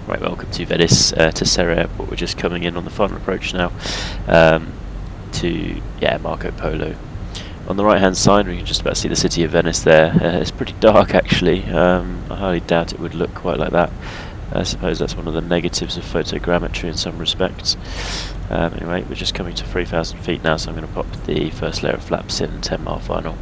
Right, welcome to Venice, to Serra Airport. We're just coming in on the final approach now to Marco Polo. On the right hand side we can just about see the city of Venice there. It's pretty dark actually. I highly doubt it would look quite like that. I suppose that's one of the negatives of photogrammetry in some respects. Anyway, we're just coming to 3,000 feet now, so I'm going to pop the first layer of flaps in, 10 mile final.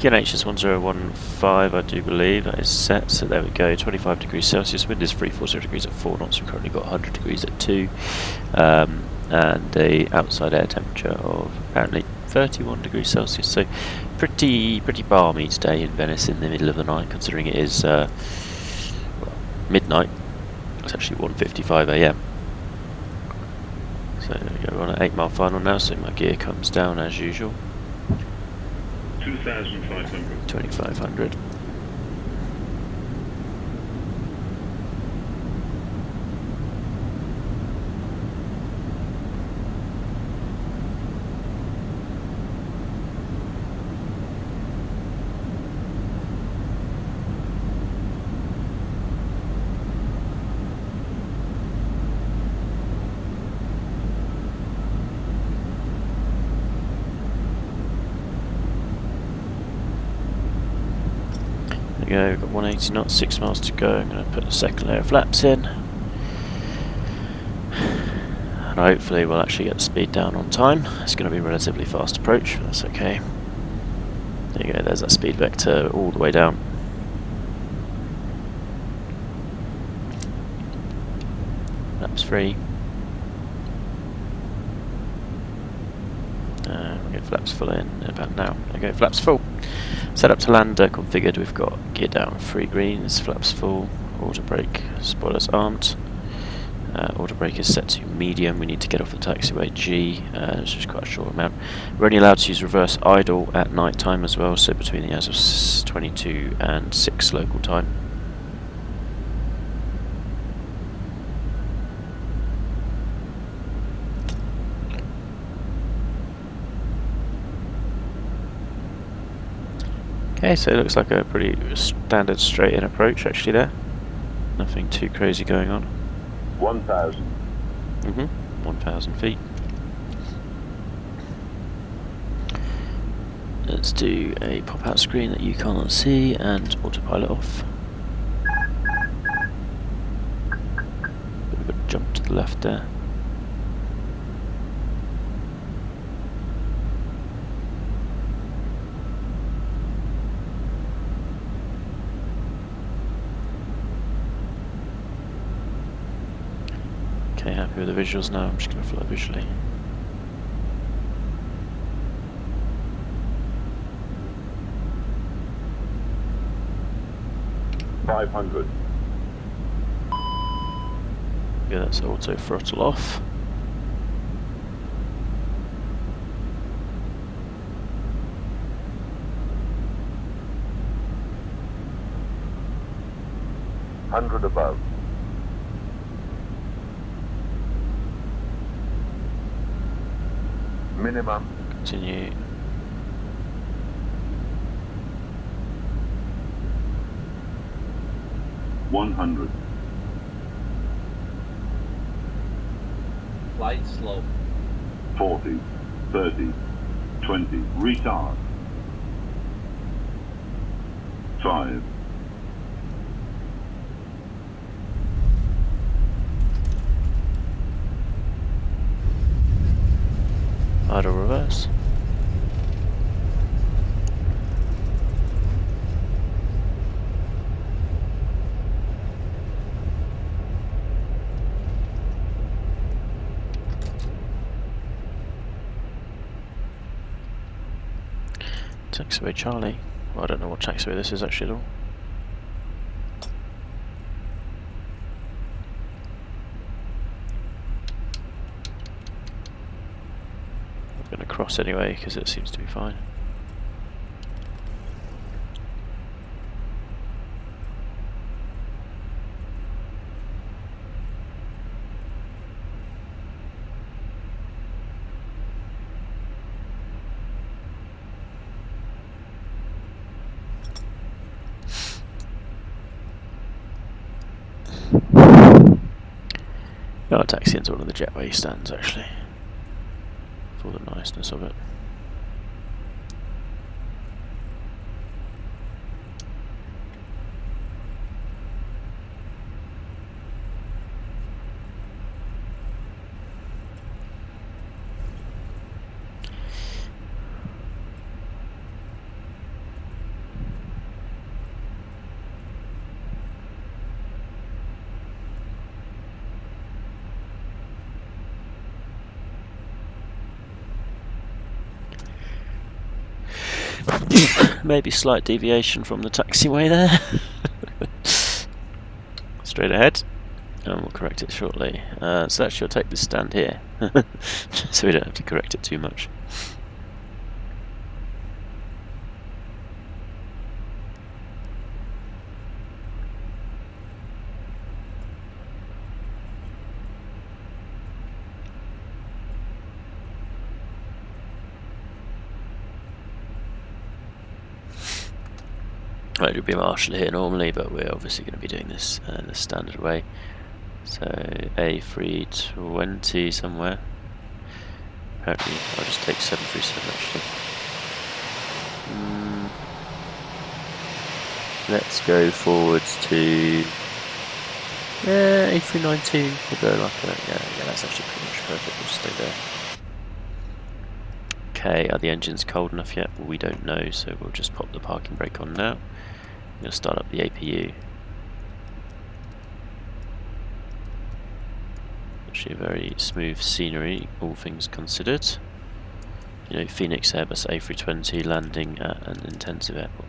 QNH is 1015, I do believe, that is set, so there we go, 25 degrees Celsius, wind is 340 degrees at 4 knots, we've currently got 100 degrees at 2, and a outside air temperature of apparently 31 degrees Celsius, so pretty balmy today in Venice in the middle of the night, considering it is midnight. It's actually 1:55 AM. So there we go, we're on an 8 mile final now, so my gear comes down as usual. 2,500. 2,500. Go, we've got 180 knots, 6 miles to go. I'm going to put the second layer of flaps in, and hopefully we'll actually get the speed down on time. It's going to be a relatively fast approach, but that's okay. There you go, there's that speed vector all the way down. Flaps free. We'll get flaps full in about now. There you go, flaps full. Set up to lander configured, we've got gear down 3 greens, flaps full, auto brake, spoilers armed. Auto brake is set to medium, we need to get off the taxiway G, it's just quite a short amount. We're only allowed to use reverse idle at night time as well, so between the hours of 22 and 6 local time. Okay, so it looks like a pretty standard straight-in approach actually there. Nothing too crazy going on. 1,000. 1,000 feet. Let's do a pop-out screen that you can't see and autopilot off. Bit of a jump to the left there. Okay, happy with the visuals now, I'm just going to fly visually. $500. Yeah, that's auto throttle off. $100 above. Minimum. Continue. $100. Flight slow. 40, 30, 20. Retard. 5. Idle reverse. Taxiway Charlie. Well, I don't know what taxiway this is actually at all. I'm going to cross anyway because it seems to be fine. I'll taxi into one of the jetway stands actually, for the niceness of it. Maybe slight deviation from the taxiway there. Straight ahead, and we'll correct it shortly. So actually I'll take this stand here, so we don't have to correct it too much. Right, there'd be a marshal here normally, but we're obviously going to be doing this the standard way. So A320 somewhere. Apparently, I'll just take 737 actually. Let's go forwards to A319. We'll go like yeah, that's actually pretty much perfect. We'll stay there. Okay, are the engines cold enough yet? Well, we don't know, so we'll just pop the parking brake on now. I'm going to start up the APU. Actually, a very smooth scenery, all things considered. You know, Fenix Airbus A320 landing at an intensive airport.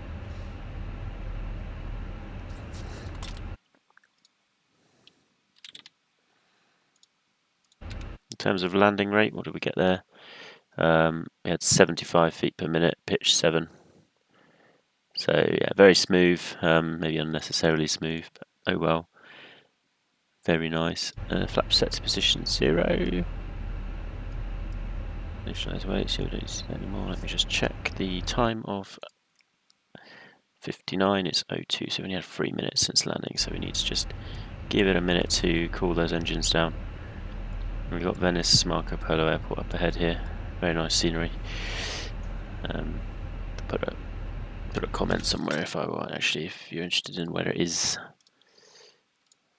In terms of landing rate, what did we get there? We had 75 feet per minute, pitch 7. So yeah, very smooth, maybe unnecessarily smooth, but oh well. Very nice. Flap set to position 0. Initialize weight, so we don't see that anymore. Let me just check the time of 59. It's 02, so we only had 3 minutes since landing, so we need to just give it a minute to cool those engines down. And we've got Venice Marco Polo Airport up ahead here. Very nice scenery. Put a comment somewhere if I want. Actually, if you're interested in where it is.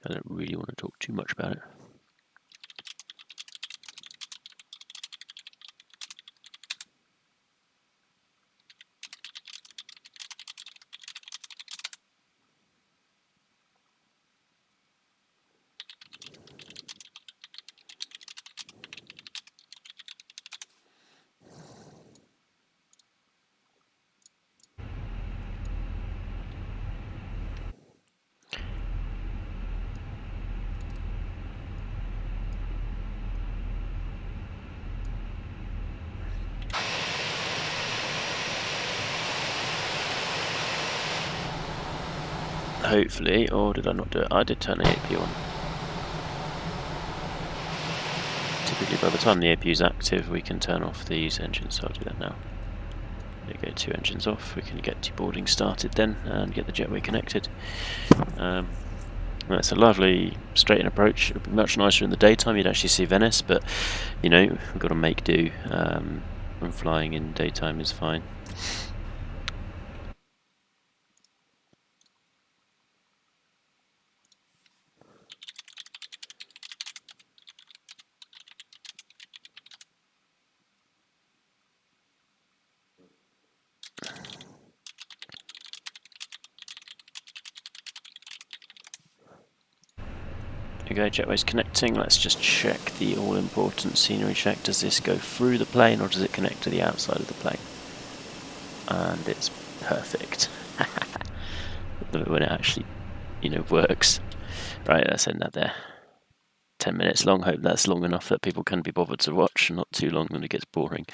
I don't really want to talk too much about it. Hopefully, or did I not do it? I did turn the APU on. Typically by the time the APU is active we can turn off these engines, so I'll do that now. There you go, 2 engines off. We can get deboarding started then and get the jetway connected. That's a lovely straight-in approach. It would be much nicer in the daytime, you'd actually see Venice, but you know, we've got to make do, and flying in daytime is fine. There we go, jetway's connecting. Let's just check the all-important scenery check. Does this go through the plane or does it connect to the outside of the plane? And it's perfect. When it actually, you know, works. Right, let's end that there. 10 minutes long. Hope that's long enough that people can be bothered to watch, not too long when it gets boring.